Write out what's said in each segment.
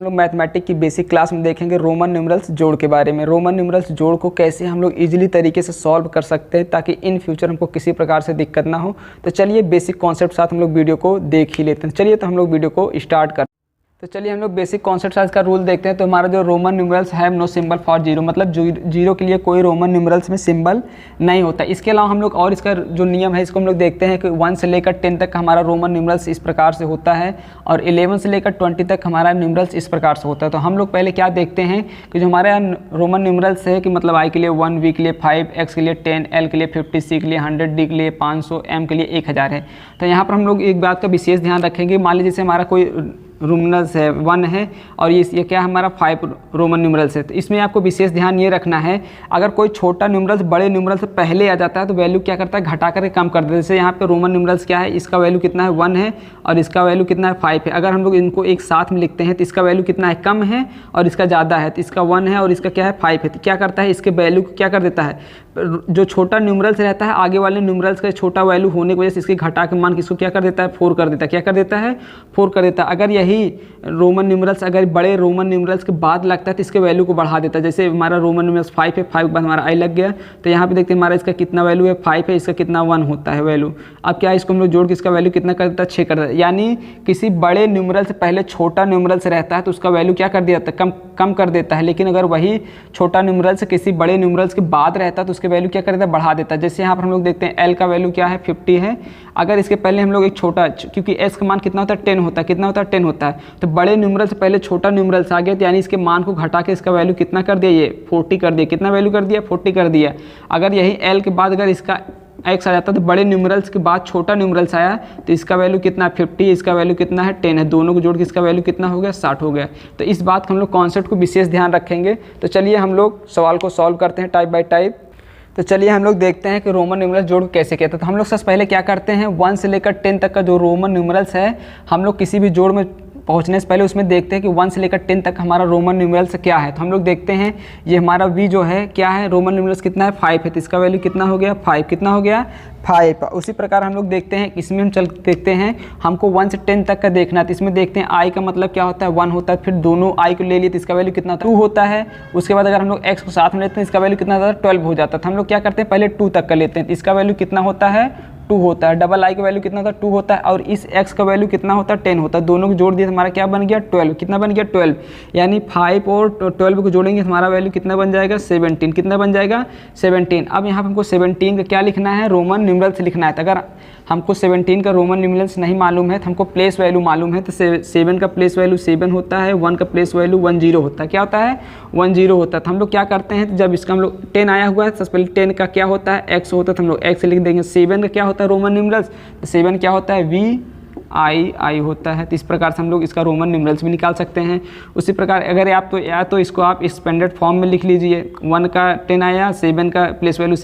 हम लोग मैथमेटिक की बेसिक क्लास में देखेंगे रोमन न्यूमरल्स जोड़ के बारे में। रोमन न्यूमरल्स जोड़ को कैसे हम लोग इजीली तरीके से सॉल्व कर सकते हैं ताकि इन फ्यूचर हमको किसी प्रकार से दिक्कत ना हो। तो चलिए बेसिक कॉन्सेप्ट साथ हम लोग वीडियो को देख ही लेते हैं। चलिए तो हम लोग वीडियो को स्टार्ट करते हैं। तो चलिए हम लोग बेसिक कॉन्सेप्ट साइज का रूल देखते हैं। तो हमारा जो रोमन न्यूमरल्स है नो सिंबल फॉर जीरो, मतलब जीरो के लिए कोई रोमन न्यूमरल्स में सिंबल नहीं होता। इसके अलावा हम लोग और इसका जो नियम है इसको हम लोग देखते हैं कि 1 से लेकर 10 तक हमारा रोमन न्यूमरल्स इस प्रकार से होता है और 11 से लेकर 20 तक हमारा न्यूमरल्स इस प्रकार से होता है। तो हम लोग पहले क्या देखते हैं कि जो हमारे यहाँ रोमन न्यूमरल्स है कि मतलब आई के लिए 1, वी के लिए 5, एक्स के लिए 10, एल के लिए 50, सी के लिए 100, डी के लिए 500, एम के लिए 1000 है। तो यहाँ पर हम लोग एक बात का विशेष ध्यान रखेंगे। मान लीजिए जैसे हमारा कोई रोमनल्स है 1 है और ये क्या हमारा 5 रोमन न्यूमरल्स है। तो इसमें आपको विशेष ध्यान ये रखना है, अगर कोई छोटा न्यूमरल्स बड़े न्यूमरल से पहले आ जाता है तो वैल्यू क्या करता है, घटा करके कम कर देता है। जैसे यहाँ पे रोमन न्यूमरल्स क्या है, इसका वैल्यू कितना है 1 है और इसका वैल्यू कितना है 5 है। अगर हम लोग इनको एक साथ में लिखते हैं तो इसका वैल्यू कितना है, कम है और इसका ज़्यादा है। तो इसका 1 है और इसका क्या है 5 है। तो क्या करता है, इसके वैल्यू को क्या कर देता है, जो छोटा न्यूमरल्स रहता है आगे वाले न्यूमरल्स का छोटा वैल्यू होने की वजह से इसके घटा के मान किसको क्या कर देता है, 4 कर देता है। क्या कर देता है, 4 कर देता है। अगर यही रोमन न्यूमरल्स अगर बड़े रोमन न्यूमरल्स के बाद लगता है तो इसके वैल्यू को बढ़ा देता है। जैसे हमारा रोमन न्यूमरल्स 5 है, 5 के बाद हमारा आई लग गया तो यहाँ पे देखते हैं हमारा इसका कितना वैल्यू है 5 है, इसका कितना 1 होता है वैल्यू। अब क्या इसको हम लोग जोड़ के इसका वैल्यू कितना कर देता है, 6 कर देता है। यानी किसी बड़े न्यूमरल से पहले छोटा न्यूमरल्स रहता है तो उसका वैल्यू क्या कर दिया जाता है, कम कर देता है। लेकिन अगर वही छोटा न्यूमरल से किसी बड़े न्यूमरल्स के बाद रहता है तो उसके वैल्यू क्या कर देता है, बढ़ा देता है। जैसे यहाँ पर हम लोग देखते हैं एल का वैल्यू क्या है 50 है। अगर इसके पहले हम लोग एक छोटा, क्योंकि एस का मान कितना होता है 10 होता है, कितना होता है 10 होता है। तो बड़े न्यूमरल से पहले छोटा न्यूमरल्स आ गया तो यानी इसके मान को घटा के इसका वैल्यू कितना कर दिया, ये 40 कर दिया। कितना वैल्यू कर दिया, 40 कर दिया। अगर यही एल के बाद अगर इसका एक्स आ जाता तो बड़े न्यूमरल्स के बाद छोटा न्यूमरल्स आया तो इसका वैल्यू कितना 50, इसका वैल्यू कितना है 10 है। दोनों को जोड़ के इसका वैल्यू कितना हो गया, 60 हो गया। तो इस बात का हम लोग कॉन्सेप्ट को विशेष ध्यान रखेंगे। तो चलिए हम लोग सवाल को सॉल्व करते हैं टाइप बाय टाइप। तो चलिए हम लोग देखते हैं कि रोमन न्यूमरल्स जोड़ कैसे कहते हैं। तो हम लोग सबसे पहले क्या करते हैं, 1 से लेकर 10 तक का जो रोमन न्यूमरल्स है हम लोग किसी भी जोड़ में पहुंचने से पहले उसमें देखते हैं कि 1 से लेकर 10 तक हमारा रोमन न्यूमरल्स क्या है। तो हम लोग देखते हैं ये हमारा v जो है क्या है, रोमन न्यूमरल्स कितना है 5 है। तो इसका वैल्यू कितना हो गया 5, कितना हो गया 5। उसी प्रकार हम लोग देखते हैं इसमें हम चल देखते हैं हमको 1 से 10 तक का देखना है। तो इसमें देखते हैं i का मतलब क्या होता है 1 होता है। फिर दोनों i को ले लिए तो इसका वैल्यू कितना होता है 2 होता है। उसके बाद अगर हम लोग x को साथ में लेते हैं इसका वैल्यू कितना होता है 12 हो जाता है। तो हम लोग क्या करते हैं पहले 2 तक का लेते हैं तो इसका वैल्यू कितना होता है 2 होता है। डबल i का वैल्यू कितना होता है 2 होता है और इस x का वैल्यू कितना होता है 10 होता है। दोनों को जोड़ दिए तो हमारा क्या बन गया 12। कितना बन गया 12, यानी 5 और 12 को जोड़ेंगे तो हमारा वैल्यू कितना बन जाएगा 17। कितना बन जाएगा 17। अब यहाँ पर हमको 17 का क्या लिखना है, रोमन न्यूमरल्स लिखना है। तो अगर हमको 17 का रोमन न्यूमरल्स नहीं मालूम है तो हमको प्लेस वैल्यू मालूम है। तो 7 का प्लेस वैल्यू 7 होता है, 1 का प्लेस वैल्यू 10 होता है। क्या होता है 10 होता है। तो हम लोग क्या करते हैं, तो जब इसका हम लोग 10 आया हुआ है तो सबसे पहले 10 का क्या होता है x होता है तो हम लोग x लिख देंगे। 7 का क्या होता है रोमन न्यूमरल्स, तो 7 क्या होता है v होता है। तो इस प्रकार से हम लोग इसका रोमन न्यूमरल्स भी निकाल सकते हैं। उसी प्रकार अगर आप तो या तो इसको आप एक्सपेंडेड फॉर्म में लिख लीजिए। 1 का 10 आया, 7 का प्लेस वैल्यू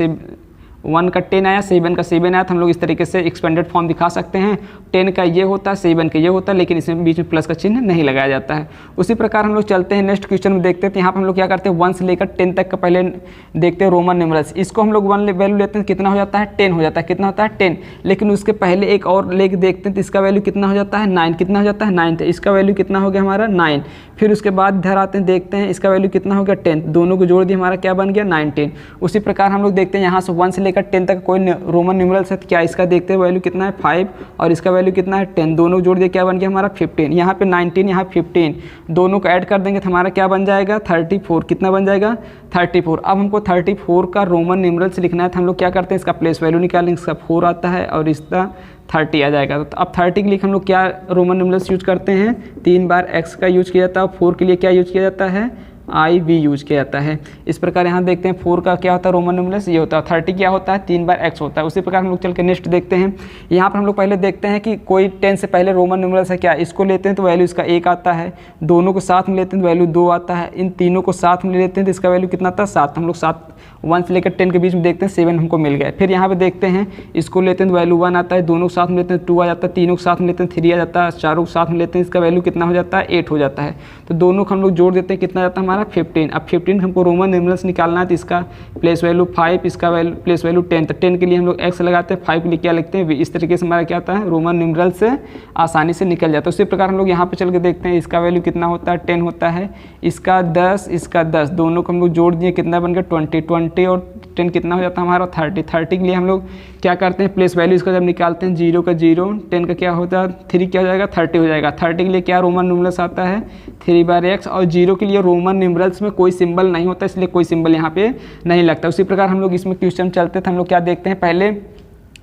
1 का 10 आया, 7 का 7 आया तो हम लोग इस तरीके से एक्सपेंडेड फॉर्म दिखा सकते हैं। 10 का ये होता है, 7 का ये होता है, लेकिन इसमें बीच में प्लस का चिन्ह नहीं लगाया जाता है। उसी प्रकार हम लोग चलते हैं नेक्स्ट क्वेश्चन में देखते हैं। तो यहाँ पर हम लोग क्या करते हैं 1 से लेकर 10 तक का पहले देखते हैं रोमन न्यूमरल्स। इसको हम लोग 1 वैल्यू लेते हैं कितना हो जाता है 10 हो जाता है। कितना होता है 10। लेकिन उसके पहले एक और लेके देखते हैं तो इसका वैल्यू कितना हो जाता है 9। कितना हो जाता है 9। तो इसका वैल्यू कितना हो गया हमारा 9। फिर उसके बाद इधर आते हैं देखते हैं इसका वैल्यू कितना हो गया 10। दोनों को जोड़ दिए हमारा क्या बन गया 9 10। उसी प्रकार हम लोग देखते हैं यहाँ से 1 से लेकर 10 तक कोई रोमन न्यूमरल्स है तो क्या इसका देखते हैं वैल्यू कितना है 5 और इसका वैल्यू कितना है 10। दोनों जोड़ दिए क्या बन गया हमारा 15। यहाँ पे 19 यहाँ 15, दोनों को ऐड कर देंगे तो हमारा क्या बन जाएगा 34। कितना बन जाएगा 34। अब हमको 34 का रोमन न्यूमरल्स लिखना है तो हम लोग क्या करते हैं इसका प्लेस वैल्यू निकालेंगे। इसका 4 आता है और इसका 30 आ जाएगा। तो अब 30 के लिए हम लोग क्या रोमन न्यूमरल्स यूज करते हैं, 3 बार x का यूज किया जाता है। 4 के लिए क्या यूज किया जाता है IV यूज किया जाता है। इस प्रकार यहाँ देखते हैं 4 का क्या होता है रोमन न्यूमरल्स ये होता है। 30 क्या होता है 3 बार x होता है। उसी प्रकार हम लोग चल के नेक्स्ट देखते हैं। यहाँ पर हम लोग पहले देखते हैं कि कोई 10 से पहले रोमन न्यूमरल्स है क्या, इसको लेते हैं तो वैल्यू इसका 1 आता है। दोनों को साथ में लेते हैं तो वैल्यू 2 आता है। इन तीनों को साथ में लेते हैं तो इसका वैल्यू कितना आता है 7। हम लोग 7 1 से लेकर 10 के बीच में देखते हैं 7 हमको मिल गया। फिर यहाँ पे देखते हैं इसको लेते हैं तो वैल्यू 1 आता है। दोनों को साथ में लेते हैं 2 आ जाता है। तीनों को साथ में लेते हैं 3 आ जाता है। चारों को साथ में लेते हैं इसका वैल्यू कितना हो जाता है 8 हो जाता है। तो दोनों को हम लोग जोड़ देते हैं कितना जाता है हमारा 15। अब 15 हमको रोमन न्यूमरल्स निकालना है, तो इसका प्लेस वैल्यू 5, इसका वैल्यू प्लेस वैल्यू 10। तो 10 के लिए हम लोग x लगाते हैं, 5 के लिए क्या लिखते हैं v। इस तरीके से हमारा क्या होता है, रोमन न्यूमरल्स से आसानी से निकल जाता है। उसी प्रकार हम लोग यहाँ पे चल के देखते हैं, इसका वैल्यू कितना होता है, 10 होता है, इसका 10, इसका 10, दोनों को हम लोग जोड़ दिए, कितना बन गया 20। 20 और 10 कितना हो जाता है हमारा 30। 30 के लिए हम लोग क्या करते हैं, प्लेस वैल्यू इसका जब निकालते हैं, 0 का 0, 10 का क्या होता है 3, क्या हो जाएगा 30 हो जाएगा। 30 के लिए क्या रोमन न्यूमरल्स आता है 3/x, और 0 के लिए रोमन न्यूमरल्स में कोई सिंबल नहीं होता, इसलिए कोई सिंबल यहाँ पे नहीं लगता। उसी प्रकार हम लोग इसमें क्वेश्चन चलते थे, हम लोग क्या देखते हैं, पहले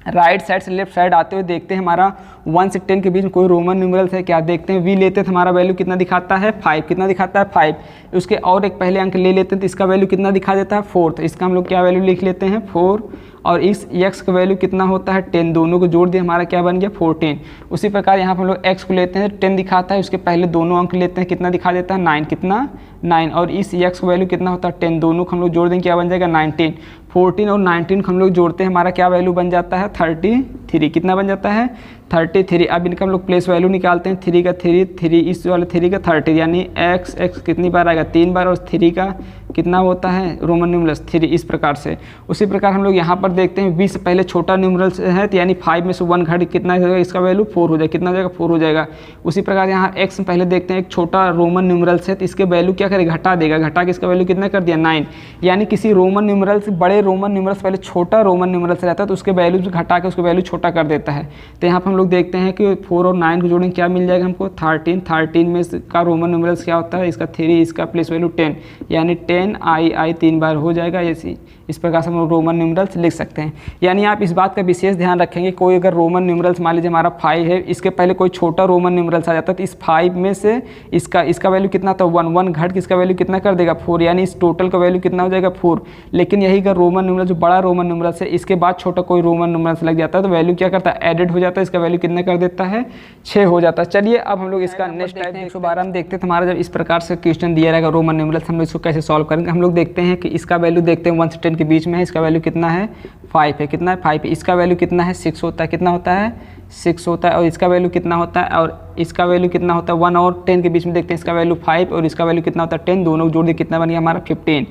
राइट साइड से लेफ्ट साइड आते हुए देखते हैं हमारा 1 से 10 के बीच में कोई रोमन न्यूमरल्स है क्या, देखते हैं। v लेते हैं तो हमारा वैल्यू कितना दिखाता है 5, कितना दिखाता है 5। उसके और एक पहले अंक ले लेते हैं तो इसका वैल्यू कितना दिखा देता है 4, तो इसका हम लोग क्या वैल्यू लिख लेते हैं 4। और इस x का वैल्यू कितना होता है 10, दोनों को जोड़ दिए, हमारा क्या बन गया 14। उसी प्रकार यहाँ पर हम लोग x को लेते हैं, 10 दिखाता है, उसके पहले दोनों अंक लेते हैं, कितना दिखा देता है 9, कितना 9। और इस x का वैल्यू कितना होता है 10, दोनों को हम लोग जोड़ देंगे, क्या बन जाएगा 19। 14 और 19 को हम लोग जोड़ते हैं, हमारा क्या वैल्यू बन जाता है 33, कितना बन जाता है 33। अब इनका हम लोग प्लेस वैल्यू निकालते हैं, 3 का 3, इस वाले 3 का 30, यानी x कितनी बार आएगा 3 बार, और 3 का कितना होता है रोमन न्यूमरल्स 3, इस प्रकार से। उसी प्रकार हम लोग यहाँ पर देखते हैं v से पहले छोटा न्यूमरल्स है, तो यानी 5 में से 1 घट कितना हो जाएगा, इसका वैल्यू 4 हो जाएगा, कितना हो जाएगा 4 हो जाएगा। उसी प्रकार यहाँ x में पहले देखते हैं एक छोटा रोमन न्यूमरल्स है, तो इसके वैल्यू क्या करेगा घटा देगा, घटा के इसका वैल्यू कितना कर दिया 9। यानी किसी रोमन न्यूमरल्स, बड़े रोमन न्यूमरल्स पहले छोटा रोमन न्यूमरल्स रहता है, तो उसके वैल्यू से घटा के उसके वैल्यू छोटा कर देता है। तो यहाँ पर हम लोग देखते हैं कि 4 और 9 को जोड़ेंगे, क्या मिल जाएगा हमको 13। 13 में का रोमन न्यूमरल्स क्या होता है, इसका 3, इसका प्लेस वैल्यू 10, यानी 10 आई 3 बार हो जाएगा। ऐसी इस प्रकार से हम लोग रोमन न्यूमरल्स लिख सकते हैं। यानी आप इस बात का विशेष ध्यान रखेंगे, कोई अगर रोमन न्यूमरल्स मान लीजिए हमारा 5 है, इसके पहले कोई छोटा रोमन न्यूमरल्स आ जाता है, तो इस 5 में से इसका वैल्यू कितना था 1 घट के इसका वैल्यू कितना कर देगा 4, यानी इस टोटल का वैल्यू कितना हो जाएगा 4। लेकिन यही अगर रोमन न्यूमरल जो बड़ा रोमन न्यूमरल्स है, इसके बाद छोटा कोई रोमन न्यूमरल्स लग जाता है, तो वैल्यू क्या करता है एडेड हो जाता है, इसका वैल्यू कितना कर देता है 6 हो जाता है। चलिए अब हम लोग इसका नेक्स्ट टाइप 112 हम देखते हैं। हमारा जब इस प्रकार से क्वेश्चन दिया रहेगा रोमन न्यूमरल्स, हम लोग इसको कैसे सॉल्व करेंगे। हम लोग देखते हैं कि इसका वैल्यू देखते हैं 1 से 10 के बीच में है, इसका वैल्यू कितना है 5 है, कितना है 5 है। इसका वैल्यू कितना है 6 होता है, कितना होता है 6 होता है। और इसका वैल्यू कितना होता है, और इसका वैल्यू कितना होता है 1 और 10 के बीच में देखते हैं, इसका वैल्यू 5 और इसका वैल्यू कितना होता है 10, दोनों जोड़ दिए कितना बन गया हमारा 15।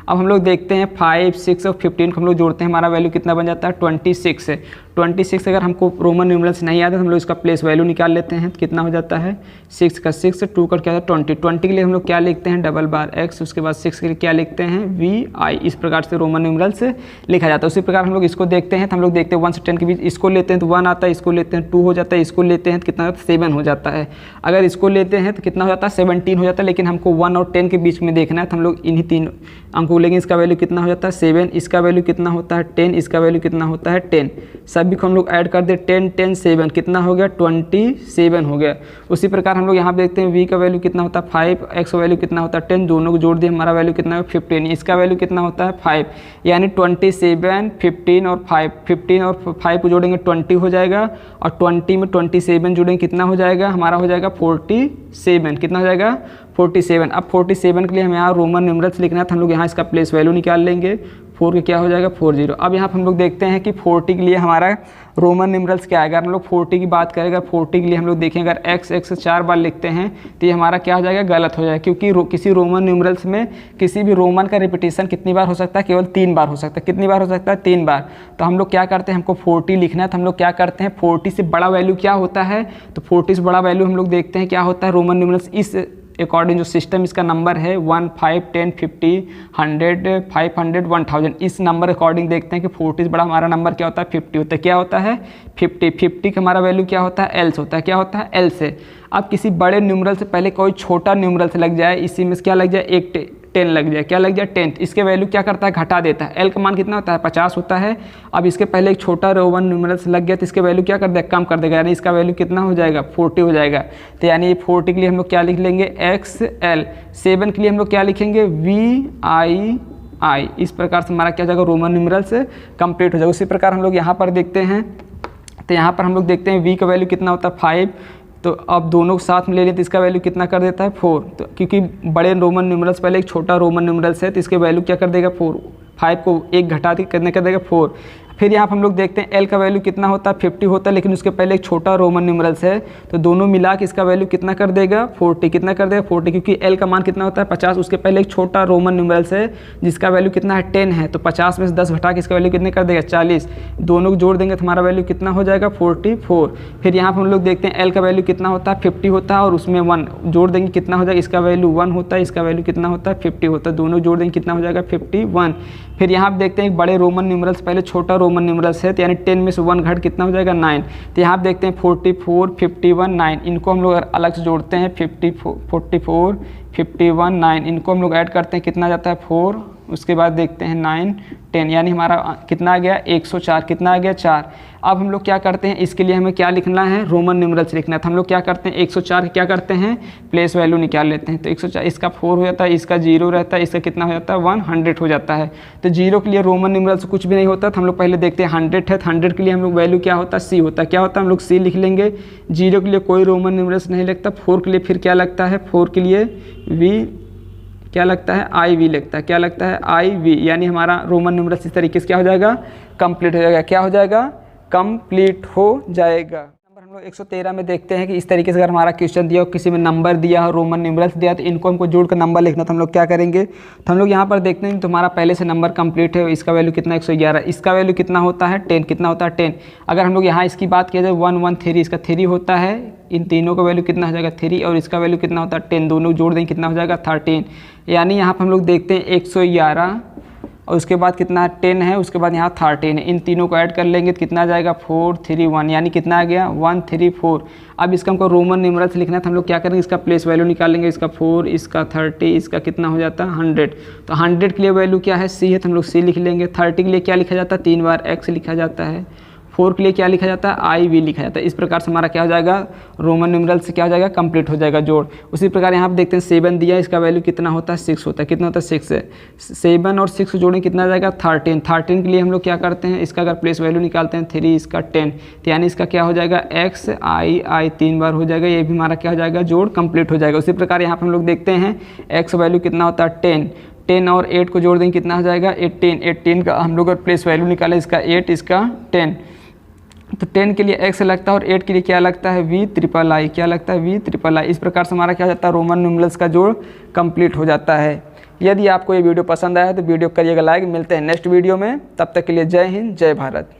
अब हम लोग देखते हैं 5, 6 और 15 को हम लोग जोड़ते हैं, हमारा वैल्यू कितना बन जाता है 26 है। 26 अगर हमको रोमन न्यूमरल्स नहीं आता तो हम लोग इसका प्लेस वैल्यू निकाल लेते हैं, तो कितना हो जाता है 6 का 6, 2 का क्या होता है 20। 20 के लिए हम लोग क्या लिखते हैं डबल बार x, उसके बाद 6 के लिए क्या लिखते हैं vi। इस प्रकार से रोमन न्यूमरल्स लिखा जाता है। उसी प्रकार हम लोग इसको देखते हैं, तो हम लोग देखते हैं 1 से 10 के बीच, इसको लेते हैं तो 1 आता है, इसको लेते हैं 2 हो जाता है, इसको लेते हैं तो कितना 7 हो जाता है। अगर इसको लेते हैं तो कितना हो जाता है 17 हो जाता है। लेकिन हमको 1 और 10 के बीच में देखना है, तो हम लोग इन्हीं 3 अंकों लेंगे। इसका वैल्यू कितना हो जाता है 7, इसका वैल्यू कितना होता है 10, इसका वैल्यू कितना होता है 10। सभी को हम लोग ऐड कर दे 10, 10, 7 कितना हो गया 27 हो गया। उसी प्रकार हम लोग यहाँ देखते हैं v का वैल्यू कितना होता है 5, x का वैल्यू कितना होता है 10, दोनों को जोड़ दिए, हमारा वैल्यू कितना है 15। इसका वैल्यू कितना होता है 5, यानी 27, 15 और 5, 15 और 5 को जोड़ेंगे 20 हो जाएगा, और 20 में 27 जोड़ेंगे कितना हो जाएगा हमारा हो जाएगा 47, कितना हो जाएगा 47। अब 47 के लिए हमें यहाँ रोमन न्यूमरल्स लिखना है, तो हम लोग यहाँ इसका प्लेस वैल्यू निकाल लेंगे, 4 के क्या हो जाएगा 40। अब यहाँ पर हम लोग देखते हैं कि 40 के लिए हमारा रोमन न्यूमरल्स क्या आएगा। हम लोग 40 की बात करेंगे, 40 के लिए हम लोग देखें अगर x 4 बार लिखते हैं तो ये हमारा क्या हो जाएगा गलत हो जाएगा, क्योंकि किसी रोमन न्यूमरल्स में किसी भी रोमन का रिपीटेशन कितनी बार हो सकता है, केवल 3 बार हो सकता है। कितनी बार हो सकता है 3 बार। तो हम लोग क्या करते हैं, हमको 40 लिखना है, तो हम लोग क्या करते हैं 40 से बड़ा वैल्यू क्या होता है, तो 40 से बड़ा वैल्यू हम लोग देखते हैं क्या होता है रोमन न्यूमरल्स इस अकॉर्डिंग जो सिस्टम इसका नंबर है 1, 5, 10, 50, 100, 500, 1000, इस नंबर अकॉर्डिंग देखते हैं कि 40 से बड़ा हमारा नंबर क्या होता है 50 होता है। क्या होता है 50 का हमारा वैल्यू क्या होता है एल से होता है, क्या होता है एल से। अब किसी बड़े न्यूमरल से पहले कोई छोटा न्यूमरल से लग जाए, इसी में क्या लग जाए एक 10 लग जाए, क्या लग जाए 10, इसके वैल्यू क्या करता है घटा देता है। एल का मान कितना होता है 50 होता है। अब इसके पहले एक छोटा रोमन न्यूमरल से लग गया तो इसके वैल्यू क्या कर देगा कम कर देगा, यानी इसका वैल्यू कितना हो जाएगा 40 हो जाएगा। तो यानी 40 के लिए हम लोग क्या लिख लेंगे XL। 7 के लिए हम लोग क्या लिखेंगे VI। इस प्रकार से हमारा क्या हो जाएगा रोमन न्यूमरल से कंप्लीट हो जाएगा। उसी प्रकार हम लोग यहाँ पर देखते हैं, तो यहाँ पर हम लोग देखते हैं V का वैल्यू कितना होता है 5, तो अब दोनों को साथ में ले लें तो इसका वैल्यू कितना कर देता है 4। तो क्योंकि बड़े रोमन न्यूमरल्स पहले एक छोटा रोमन न्यूमरल्स है तो इसके वैल्यू क्या कर देगा 4, 5 को एक घटा के कितने कर देगा 4। फिर यहाँ पर हम लोग देखते हैं एल का वैल्यू कितना होता है 50 होता है, लेकिन उसके पहले एक छोटा रोमन न्यूमरल्स है, तो दोनों मिला के इसका वैल्यू कितना कर देगा 40। कितना कर देगा 40, क्योंकि एल का मान कितना होता है 50, उसके पहले एक छोटा रोमन न्यूमरल्स है जिसका वैल्यू कितना है 10 है, तो 50 में से 10 घटा के इसका वैल्यू कितने कर देगा 40। दोनों को जोड़ देंगे तो हमारा वैल्यू कितना हो जाएगा 44। फिर यहाँ पर हम लोग देखते हैं एल का वैल्यू कितना होता है 50 होता है, और उसमें 1 जोड़ देंगे कितना हो जाएगा, इसका वैल्यू 1 होता है, इसका वैल्यू कितना होता है 50 होता है, दोनों जोड़ देंगे कितना हो जाएगा 51। फिर यहाँ आप देखते हैं एक बड़े रोमन न्यूमरल्स, पहले छोटा रोमन न्यूमरल्स है, तो यानी 10 में से 1 घट कितना हो जाएगा 9। तो यहाँ आप देखते हैं 44, 51, 9, इनको हम लोग अलग से जोड़ते हैं 44, 51, 9, इनको हम लोग ऐड करते हैं कितना जाता है 4, उसके बाद देखते हैं 9, 10, यानी हमारा कितना आ गया 104, कितना आ गया 4। अब हम लोग क्या करते हैं, इसके लिए हमें क्या लिखना है रोमन न्यूमरल्स लिखना है, तो हम लोग क्या करते हैं 104 क्या करते हैं प्लेस वैल्यू निकाल लेते हैं। तो 104 इसका 4 हो जाता है, इसका 0 रहता है, इसका कितना हो जाता है 100 हो जाता है। तो 0 के लिए रोमन न्यूमरल्स कुछ भी नहीं होता, तो हम लोग पहले देखते हैं 100 है, तो 100 के लिए हम लोग वैल्यू क्या होता है C होता है, क्या होता है हम लोग C लिख लेंगे। 0 के लिए कोई रोमन न्यूमरल्स नहीं लगता, 4 के लिए फिर क्या लगता है 4 के लिए V क्या लगता है IV लगता है, क्या लगता है IV, यानी हमारा रोमन न्यूमरल्स इस तरीके से क्या हो जाएगा कंप्लीट हो जाएगा, क्या हो जाएगा कंप्लीट हो जाएगा। नंबर हम लोग 113 में देखते हैं कि इस तरीके से अगर हमारा क्वेश्चन दिया हो, किसी में नंबर दिया हो, रोमन न्यूमरल्स दिया, तो इनको हमको जोड़ कर नंबर लिखना, तो हम लोग क्या करेंगे, तो हम लोग यहाँ पर देखते हैं तुम्हारा पहले से नंबर कंप्लीट है, इसका वैल्यू कितना 111, इसका वैल्यू कितना होता है 10, कितना होता है 10। अगर हम लोग यहाँ इसकी बात किया जाए 1 1 3, इसका 3 होता है, इन तीनों का वैल्यू कितना हो जाएगा 3, और इसका वैल्यू कितना होता है 10, दोनों जोड़ देंगे कितना हो जाएगा 13। यानी यहाँ पर हम लोग देखते हैं 111 और उसके बाद कितना 10 है, उसके बाद यहाँ 13 है, इन तीनों को ऐड कर लेंगे तो कितना आ जाएगा 4 3 1, यानी कितना आ गया 134। अब इसका हमको रोमन न्यूमरल्स लिखना है, तो हम लोग क्या करेंगे इसका प्लेस वैल्यू निकाल लेंगे, इसका 4, इसका 30, इसका कितना हो जाता है 100। तो 100 के लिए वैल्यू क्या है C है, तो हम लोग C लिख लेंगे। 30 के लिए क्या लिखा जाता है 3 बार X लिखा जाता है। 4 के लिए क्या लिखा जाता है IV लिखा जाता है। इस प्रकार से हमारा क्या हो जाएगा रोमन न्यूमरल से क्या हो जाएगा कंप्लीट हो जाएगा जोड़। उसी प्रकार यहाँ पर देखते हैं 7 दिया, इसका वैल्यू कितना होता है 6 होता है, कितना होता है 6 है। 7 और 6 जोड़ें कितना आ जाएगा 13। 13 के लिए हम लोग क्या करते हैं, इसका अगर प्लेस वैल्यू निकालते हैं 3, इसका 10, तो यानी इसका क्या हो जाएगा XI 3 बार हो जाएगा, ये भी हमारा क्या हो जाएगा जोड़ कंप्लीट हो जाएगा। उसी प्रकार यहाँ पर हम लोग देखते हैं X वैल्यू कितना होता है 10 और 8 को जोड़ देंगे कितना हो जाएगा 18 का हम लोग अगर प्लेस वैल्यू निकालें, इसका 8, इसका 10, तो 10 के लिए X लगता है और 8 के लिए क्या लगता है VIII, क्या लगता है VIII। इस प्रकार से हमारा क्या हो जाता है रोमन न्यूमरल्स का जोड़ कंप्लीट हो जाता है। यदि आपको ये वीडियो पसंद आया है तो वीडियो करिएगा लाइक। मिलते हैं नेक्स्ट वीडियो में, तब तक के लिए जय हिंद जय भारत।